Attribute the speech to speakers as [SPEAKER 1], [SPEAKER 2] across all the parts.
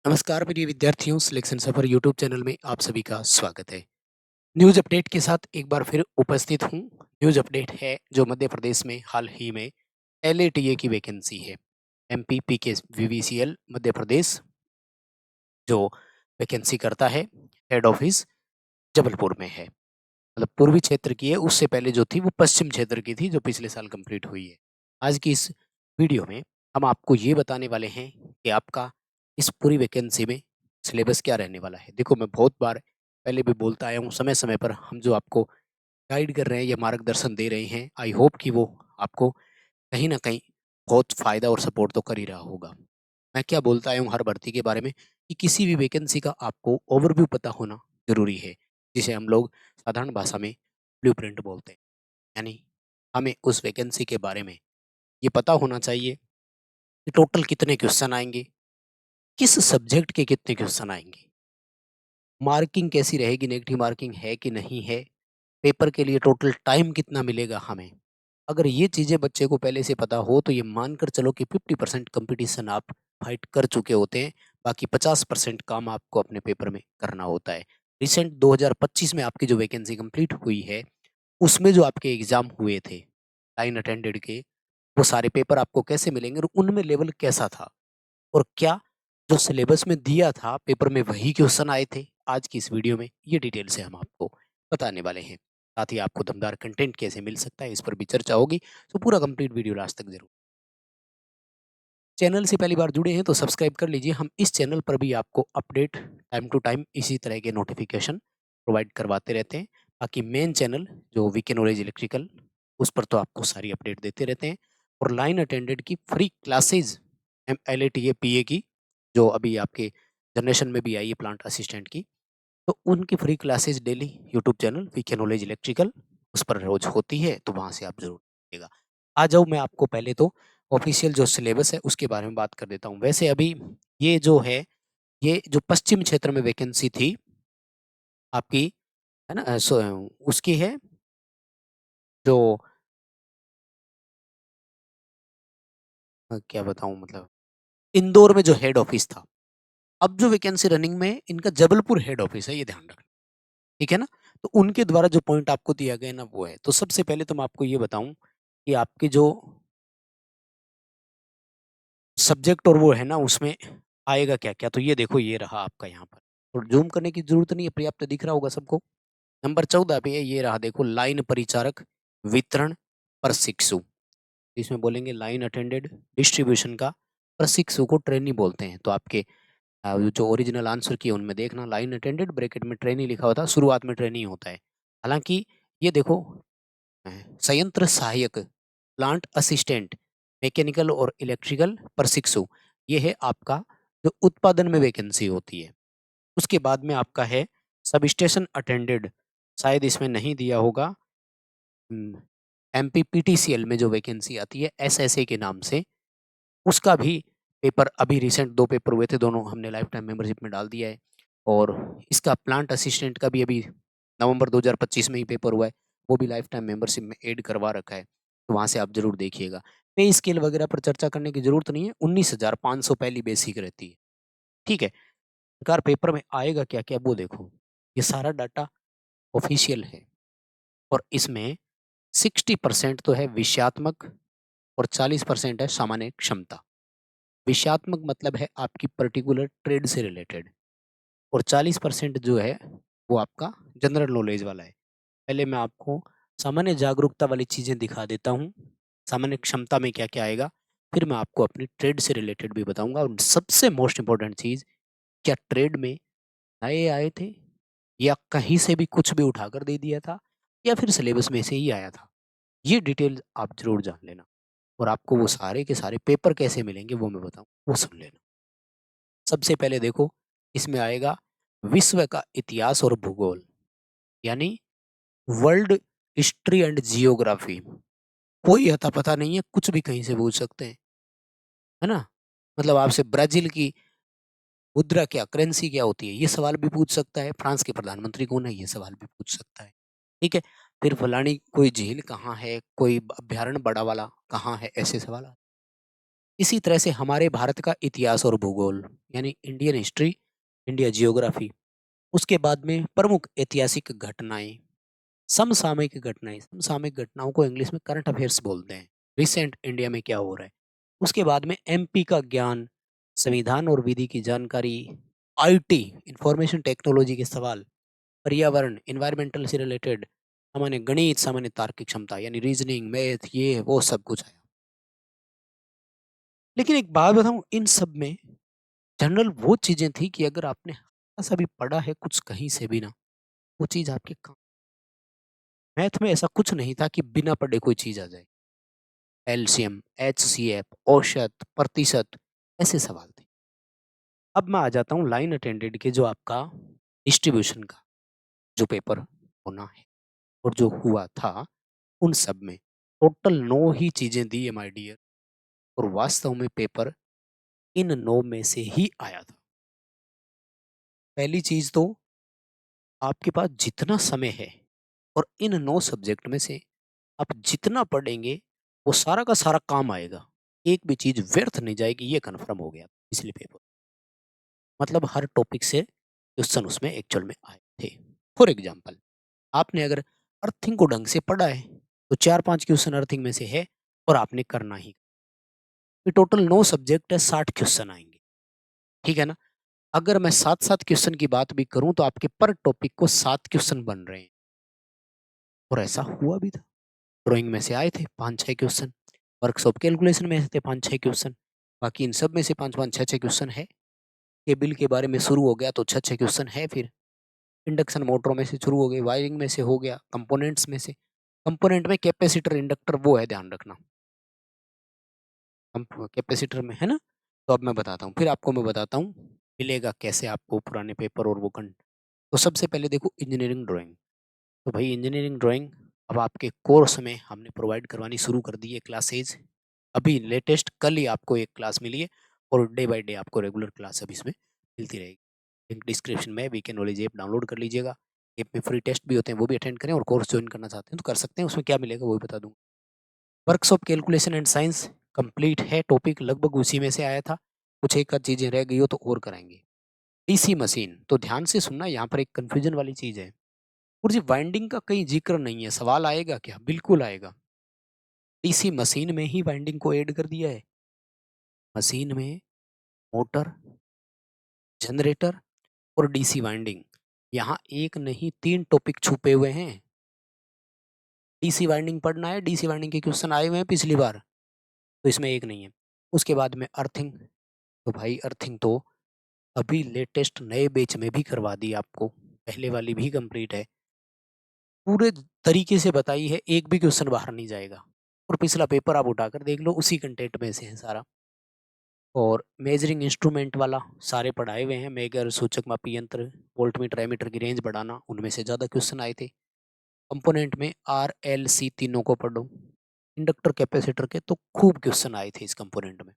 [SPEAKER 1] नमस्कार प्रिय विद्यार्थियों, सिलेक्शन सफर यूट्यूब चैनल में आप सभी का स्वागत है। न्यूज अपडेट के साथ एक बार फिर उपस्थित हूँ। न्यूज अपडेट है जो मध्य प्रदेश में हाल ही में एलएटीए की वैकेंसी है। एमपी पीके वीवीसीएल मध्य प्रदेश जो वैकेंसी करता है, हेड ऑफिस जबलपुर में है। मतलब पूर्वी क्षेत्र की है, उससे पहले जो थी वो पश्चिम क्षेत्र की थी जो पिछले साल कंप्लीट हुई है। आज की इस वीडियो में हम आपको ये बताने वाले हैं कि आपका इस पूरी वैकेंसी में सिलेबस क्या रहने वाला है। देखो, मैं बहुत बार पहले भी बोलता आया हूँ, समय समय पर हम जो आपको गाइड कर रहे हैं या मार्गदर्शन दे रहे हैं, आई होप कि वो आपको कहीं ना कहीं बहुत फायदा और सपोर्ट तो कर ही रहा होगा। मैं क्या बोलता आया हूँ हर भर्ती के बारे में कि किसी भी वैकेंसी का आपको ओवरव्यू पता होना जरूरी है, जिसे हम लोग साधारण भाषा में ब्लूप्रिंट बोलते हैं। यानी हमें उस वैकेंसी के बारे में ये पता होना चाहिए कि टोटल कितने क्वेश्चन आएंगे, किस सब्जेक्ट के कितने क्वेश्चन आएंगे, मार्किंग कैसी रहेगी, नेगेटिव मार्किंग है कि नहीं है, पेपर के लिए टोटल टाइम कितना मिलेगा हमें। अगर ये चीज़ें बच्चे को पहले से पता हो तो ये मानकर चलो कि 50% कंपटीशन आप फाइट कर चुके होते हैं। बाकी 50% काम आपको अपने पेपर में करना होता है। रिसेंट 2025 में आपकी जो वैकेंसी कंप्लीट हुई है, उसमें जो आपके एग्ज़ाम हुए थे, लाइन अटेंडेड के, वो सारे पेपर आपको कैसे मिलेंगे और उनमें लेवल कैसा था? और क्या जो सिलेबस में दिया था पेपर में वही क्वेश्चन आए थे? आज की इस वीडियो में ये डिटेल से हम आपको बताने वाले हैं। साथ ही आपको दमदार कंटेंट कैसे मिल सकता है, इस पर भी चर्चा होगी। तो पूरा कंप्लीट वीडियो लास्ट तक जरूर। चैनल से पहली बार जुड़े हैं तो सब्सक्राइब कर लीजिए। हम इस चैनल पर भी आपको अपडेट टाइम टू टाइम इसी तरह के नोटिफिकेशन प्रोवाइड करवाते रहते हैं। बाकी मेन चैनल जो वीके नॉलेज इलेक्ट्रिकल, उस पर तो आपको सारी अपडेट देते रहते हैं। और लाइन अटेंडेड की free classes, M L A T A P A की, जो अभी आपके जनरेशन में भी आई है प्लांट असिस्टेंट की, तो उनकी free classes daily YouTube channel VK knowledge electrical उस पर रोज होती है, तो वहाँ से आप जरूर देखिएगा। आ जाओ, मैं आपको पहले तो ऑफिशियल जो सिलेबस है उसके बारे में बात कर देता हूँ। वैसे अभी ये जो है, ये जो पश्चिम क्षेत्र में वैकेंसी थी आपकी, है ना, उसकी है जो क्या बताऊँ, मतलब इंदौर में जो हेड ऑफिस था। अब जो वैकेंसी रनिंग में है, इनका जबलपुर हेड ऑफिस है, ये ध्यान रखना। ठीक है ना? तो उनके द्वारा जो पॉइंट आपको दिया गया है ना, वो है। तो सबसे पहले तो मैं आपको ये बताऊं कि आपके जो सब्जेक्ट और वो है ना, उसमें आएगा क्या क्या। तो ये देखो, ये रहा आपका यहाँ पर। और जूम करने की जरूरत नहीं है, पर्याप्त दिख रहा होगा सबको। नंबर 14 पे है, ये रहा देखो, लाइन परिचारक वितरण प्रशिक्षु। इसमें बोलेंगे लाइन अटेंडेड डिस्ट्रीब्यूशन का प्रशिक्षु को ट्रेनी बोलते हैं। तो आपके जो ओरिजिनल आंसर किए उनमें देखना, लाइन अटेंडेड ब्रैकेट में ट्रेनी लिखा होता है, शुरुआत में ट्रेनी होता है। हालांकि ये देखो, संयंत्र सहायक, प्लांट असिस्टेंट, मैकेनिकल और इलेक्ट्रिकल प्रशिक्षु, ये है आपका जो उत्पादन में वैकेंसी होती है। उसके बाद में आपका है सब स्टेशन अटेंडेड, शायद इसमें नहीं दिया होगा। एमपीपीटीसीएल में जो वैकेंसी आती है एसएसए के नाम से, उसका भी पेपर अभी रिसेंट 2 पेपर हुए थे, दोनों हमने लाइफ टाइम मेंबरशिप में डाल दिया है। और इसका प्लांट असिस्टेंट का भी अभी नवंबर 2025 में ही पेपर हुआ है, वो भी लाइफ टाइम मेंबरशिप में ऐड करवा रखा है। तो वहाँ से आप जरूर देखिएगा। पे स्केल वगैरह पर चर्चा करने की जरूरत नहीं है, 19,500 पहली बेसिक रहती है। ठीक है। सरकार पेपर में आएगा क्या क्या वो देखो, ये सारा डाटा ऑफिशियल है। और इसमें 60% तो है विषयात्मक और 40% है सामान्य क्षमता। विषयात्मक मतलब है आपकी पर्टिकुलर ट्रेड से रिलेटेड, और 40% जो है वो आपका जनरल नॉलेज वाला है। पहले मैं आपको सामान्य जागरूकता वाली चीज़ें दिखा देता हूँ, सामान्य क्षमता में क्या क्या आएगा, फिर मैं आपको अपनी ट्रेड से रिलेटेड भी बताऊंगा। और सबसे मोस्ट इम्पोर्टेंट चीज़, क्या ट्रेड में नए आए थे या कहीं से भी कुछ भी उठाकर दे दिया था, या फिर सिलेबस में से ही आया था। ये डिटेल आप जरूर जान लेना। और आपको वो सारे के सारे पेपर कैसे मिलेंगे वो मैं बताऊँ, वो सुन लेना। सबसे पहले देखो, इसमें आएगा विश्व का इतिहास और भूगोल, यानी वर्ल्ड हिस्ट्री एंड जियोग्राफी। कोई अता पता नहीं है, कुछ भी कहीं से पूछ सकते हैं, है ना। मतलब आपसे ब्राजील की मुद्रा क्या, करेंसी क्या होती है, ये सवाल भी पूछ सकता है। फ्रांस के प्रधानमंत्री कौन है, ये सवाल भी पूछ सकता है। ठीक है। फिर फलानी कोई झील कहाँ है, कोई अभ्यारण्य बड़ा वाला कहाँ है, ऐसे सवाल इसी तरह से हमारे भारत का इतिहास और भूगोल यानी इंडियन हिस्ट्री, इंडिया जियोग्राफी, उसके बाद में प्रमुख ऐतिहासिक घटनाएँ, समसामयिक घटनाओं को इंग्लिश में करंट अफेयर्स बोलते हैं। रिसेंट इंडिया में क्या हो रहा है? उसके बाद में एमपी का ज्ञान, संविधान और विधि की जानकारी, आईटी, इंफॉर्मेशन टेक्नोलॉजी के सवाल, पर्यावरण, एनवायरमेंटल से रिलेटेड, सामान्य गणित, सामान्य तार्किक क्षमता यानी रीजनिंग, मैथ, ये वो सब कुछ आया। लेकिन एक बात बताऊँ, इन सब में जनरल वो चीज़ें थी कि अगर आपने हल्का-सा भी पढ़ा है कुछ कहीं से भी ना, वो चीज़ आपके काम। मैथ में ऐसा कुछ नहीं था कि बिना पढ़े कोई चीज़ आ जाए। एलसीएम, एचसीएफ, औसत, प्रतिशत, ऐसे सवाल थे। अब मैं आ जाता हूँ लाइन अटेंडेड के जो आपका डिस्ट्रीब्यूशन का जो पेपर होना है और जो हुआ था, उन सब में टोटल 9 ही चीज़ें दी है माय डियर, और वास्तव में पेपर इन 9 में से ही आया था। पहली चीज़ तो आपके पास जितना समय है और इन 9 सब्जेक्ट में से आप जितना पढ़ेंगे, वो सारा का सारा काम आएगा। एक भी चीज़ व्यर्थ नहीं जाएगी, ये कन्फर्म हो गया पिछले पेपर। मतलब हर टॉपिक से क्वेश्चन उसमें एक्चुअल में आए थे। फॉर एग्ज़ाम्पल, आपने अगर अर्थिंग को ढंग से पढ़ा है, तो 4-5 क्वेश्चन अर्थिंग में से है और आपने करना ही। ये टोटल 9 सब्जेक्ट है, 60 क्वेश्चन आएँगे, ठीक है ना? अगर मैं 7-7 क्वेश्चन की बात भी करूँ, तो आपके पर टॉपिक को 7 क्वेश्चन बन रहे हैं और ऐसा हुआ भी था। ड्राइंग में से आए थे 5-6 क्वेश्चन, वर्कशॉप कैलकुलेशन में से थे 5-6 क्वेश्चन, बाकी इन सब में से 5-5, 6-6 क्वेश्चन है। केबल के बारे में शुरू हो गया तो 6-6 क्वेश्चन है फिर। इंडक्शन मोटरों में से शुरू हो गई, वायरिंग में से हो गया, कंपोनेंट्स में से। कंपोनेंट में कैपेसिटर, इंडक्टर वो है, ध्यान रखना। कैपेसिटर में है ना? तो अब मैं बताता हूँ, फिर आपको मैं बताता हूँ, मिलेगा कैसे आपको पुराने पेपर और वो कन। तो सबसे पहले देखो इंजीनियरिंग ड्राइंग। तो भाई इंजीनियरिंग ड्राइंग अब आपके कोर्स में हमने प्रोवाइड करवानी शुरू कर दी है क्लासेज। अभी लेटेस्ट कल ही आपको एक क्लास मिली है और डे बाय डे आपको रेगुलर क्लास अब इसमें मिलती रहेगी। लिंक डिस्क्रिप्शन में, वीकेंड नॉलेज ऐप डाउनलोड कर लीजिएगा। ऐप में फ्री टेस्ट भी होते हैं, वो भी अटेंड करें, और कोर्स ज्वाइन करना चाहते हैं तो कर सकते हैं। उसमें क्या मिलेगा वो भी बता दूंगा। Workshop calculation and science complete है, टॉपिक लगभग उसी में से आया था। कुछ एक आध चीजें रह गई हो तो और कराएंगे। डीसी मशीन, तो ध्यान से सुनना, यहाँ पर एक कंफ्यूजन वाली चीज है। और जी वाइंडिंग का कहीं जिक्र नहीं है, सवाल आएगा क्या? बिल्कुल आएगा। डीसी मशीन में ही वाइंडिंग को ऐड कर दिया है। मशीन में मोटर, जनरेटर और डीसी वाइंडिंग, यहाँ एक नहीं 3 टॉपिक छुपे हुए हैं। डीसी वाइंडिंग पढ़ना है, डीसी वाइंडिंग के क्वेश्चन आए हुए हैं पिछली बार, तो इसमें एक नहीं है। उसके बाद में अर्थिंग, तो भाई अर्थिंग तो अभी लेटेस्ट नए बैच में भी करवा दी आपको, पहले वाली भी कंप्लीट है। पूरे तरीके से बताई है, एक भी क्वेश्चन बाहर नहीं जाएगा। और पिछला पेपर आप उठाकर देख लो, उसी कंटेंट में से है सारा। और मेजरिंग इंस्ट्रूमेंट वाला सारे पढ़ाए हुए हैं, मेगर, सूचक मापी यंत्र, वोल्टमीटर, एमीटर की रेंज बढ़ाना, उनमें से ज़्यादा क्वेश्चन आए थे। कंपोनेंट में आर एल सी तीनों को पढ़ो। इंडक्टर कैपेसिटर के तो खूब क्वेश्चन आए थे इस कंपोनेंट में।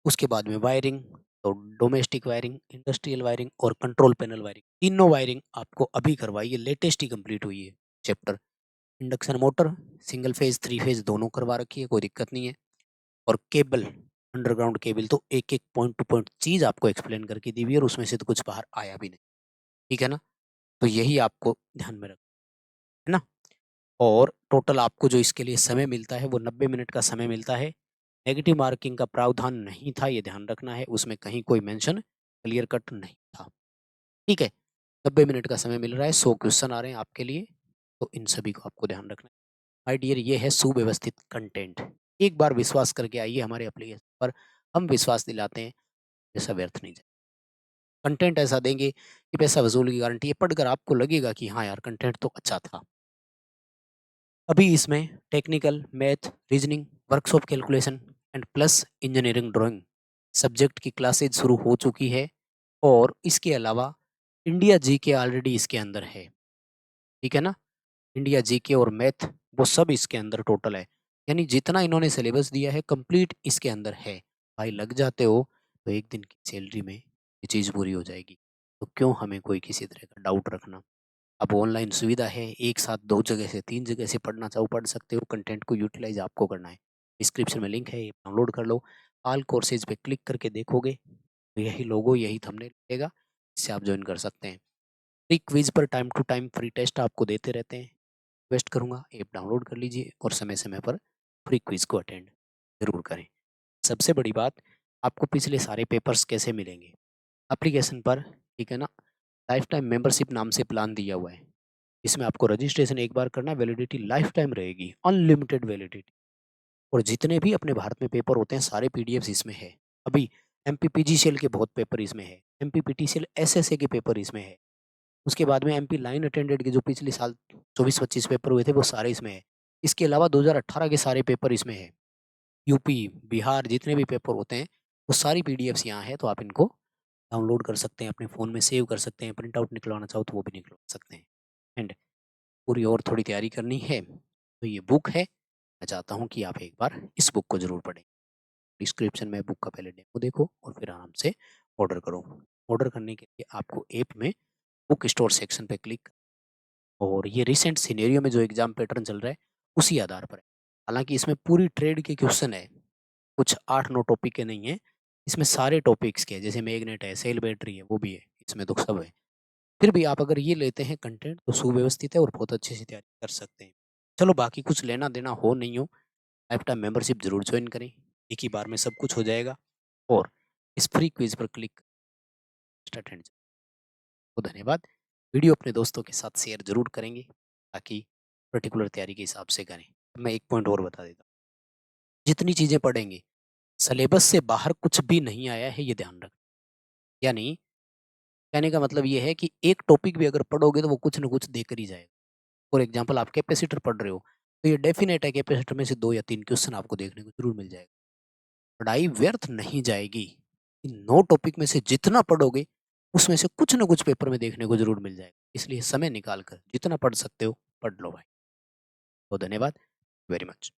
[SPEAKER 1] उसके बाद में वायरिंग, तो डोमेस्टिक वायरिंग, इंडस्ट्रियल वायरिंग और कंट्रोल पैनल वायरिंग, तीनों वायरिंग आपको अभी करवाई है, लेटेस्ट ही कंप्लीट हुई है chapter. Induction motor single phase, 3 phase दोनों करवा रखी है, कोई दिक्कत नहीं है। और केबल, अंडरग्राउंड केबल, तो एक एक पॉइंट टू पॉइंट चीज आपको एक्सप्लेन करके दी हुई है और उसमें से तो कुछ बाहर आया भी नहीं, ठीक है ना? तो यही आपको ध्यान में रख, है ना? और टोटल आपको जो इसके लिए समय मिलता है वो 90 मिनट का समय मिलता है। नेगेटिव मार्किंग का प्रावधान नहीं था, ये ध्यान रखना है, उसमें कहीं कोई मेंशन क्लियर कट नहीं था, ठीक है? 90 मिनट का समय मिल रहा है, 100 क्वेश्चन आ रहे हैं आपके लिए, तो इन सभी को आपको ध्यान रखना है। माय डियर, ये है सुव्यवस्थित कंटेंट। एक बार विश्वास करके आइए हमारे एप्लीकेशन पर, हम विश्वास दिलाते हैं, पैसा व्यर्थ नहीं जाए। कंटेंट ऐसा देंगे कि पैसा वसूल की गारंटी है, पढ़कर आपको लगेगा कि हाँ यार कंटेंट तो अच्छा था। अभी इसमें technical, math, reasoning, workshop calculation and plus engineering drawing subject की क्लासेज शुरू हो चुकी है। और इसके अलावा इंडिया जीके ऑलरेडी इसके अंदर है, ठीक है ना? इंडिया जीके और मैथ, वो सब इसके अंदर टोटल है। यानी जितना इन्होंने सिलेबस दिया है कंप्लीट इसके अंदर है। भाई लग जाते हो तो एक दिन की सैलरी में ये चीज़ पूरी हो जाएगी। तो क्यों हमें कोई किसी तरह का डाउट रखना? अब ऑनलाइन सुविधा है, एक साथ 2 जगह से 3 जगह से पढ़ना चाहो पढ़ सकते हो, कंटेंट को यूटिलाइज़ आपको करना है। डिस्क्रिप्शन में लिंक है, ये डाउनलोड कर लो। ऑल कोर्सेज पे क्लिक करके देखोगे तो यही लोगो, यही थंबनेल मिलेगा, इससे आप ज्वाइन कर सकते हैं। फ्री क्विज पर time to time free test आपको देते रहते हैं। रिक्वेस्ट करूँगा ऐप डाउनलोड कर लीजिए और समय-समय पर फ्री क्विज को अटेंड ज़रूर करें। सबसे बड़ी बात, आपको पिछले सारे पेपर्स कैसे मिलेंगे? एप्लीकेशन पर, ठीक है ना, लाइफ टाइम मेंबरशिप नाम से प्लान दिया हुआ है। इसमें आपको रजिस्ट्रेशन एक बार करना है, वैलिडिटी लाइफ टाइम रहेगी, अनलिमिटेड वैलिडिटी। और जितने भी अपने भारत में पेपर होते हैं सारे पीडीएफ्स इसमें है। अभी एमपीपीजीसीएल के बहुत पेपर इसमें है, एमपीपीटीसीएल एसएसए के पेपर इसमें है। उसके बाद में एमपी लाइन अटेंडेंट के जो पिछले साल 24-25 पेपर हुए थे वो सारे इसमें है। इसके अलावा 2018 के सारे पेपर इसमें है। यूपी, बिहार जितने भी पेपर होते हैं वो सारी पीडीएफ्स यहाँ है, तो आप इनको डाउनलोड कर सकते हैं, अपने फ़ोन में सेव कर सकते हैं, प्रिंट आउट निकलवाना चाहो तो वो भी निकलवा सकते हैं। एंड पूरी और थोड़ी तैयारी करनी है तो ये बुक है, मैं चाहता हूँ कि आप एक बार इस बुक को ज़रूर पढ़ें। डिस्क्रिप्शन में बुक का पहले डेमो देखो और फिर आराम से ऑर्डर करो। ऑर्डर करने के लिए आपको ऐप में बुक स्टोर सेक्शन पे क्लिक, और ये रिसेंट सिनेरियो में जो एग्ज़ाम पैटर्न चल रहा है उसी आधार पर है। हालाँकि इसमें पूरी ट्रेड के क्वेश्चन है, कुछ 8-9 टॉपिक के नहीं है। इसमें सारे टॉपिक्स के हैं, जैसे मैग्नेट है, सेल बैटरी है, वो भी है, इसमें तो सब है। फिर भी आप अगर ये लेते हैं कंटेंट तो सुव्यवस्थित है और बहुत अच्छे से तैयारी कर सकते हैं। चलो बाकी कुछ लेना-देना हो नहीं हो, लाइफ टाइम मेंबरशिप ज़रूर जॉइन करें, एक ही बार में सब कुछ हो जाएगा। और इस फ्री क्विज़ पर क्लिक अटेंड। तो धन्यवाद। वीडियो अपने दोस्तों के साथ शेयर ज़रूर करेंगे ताकि पर्टिकुलर तैयारी के हिसाब से करें। मैं एक पॉइंट और बता देता हूँ, जितनी चीज़ें पढ़ेंगे, सिलेबस से बाहर कुछ भी नहीं आया है, ये ध्यान रखें। यानी कहने का मतलब ये है कि एक टॉपिक भी अगर पढ़ोगे तो वो कुछ न कुछ देकर ही जाएगा। फॉर एग्ज़ाम्पल आप कैपेसिटर पढ़ रहे हो, तो ये डेफ़िनेट है कैपेसिटर में से 2 या 3 क्वेश्चन आपको देखने को ज़रूर मिल जाएगा। पढ़ाई व्यर्थ नहीं जाएगी। इन 9 टॉपिक में से जितना पढ़ोगे, उसमें से कुछ न कुछ पेपर में देखने को ज़रूर मिल जाएगा। इसलिए समय निकाल कर जितना पढ़ सकते हो, पढ़ लो भाई। तो धन्यवाद, वेरी मच।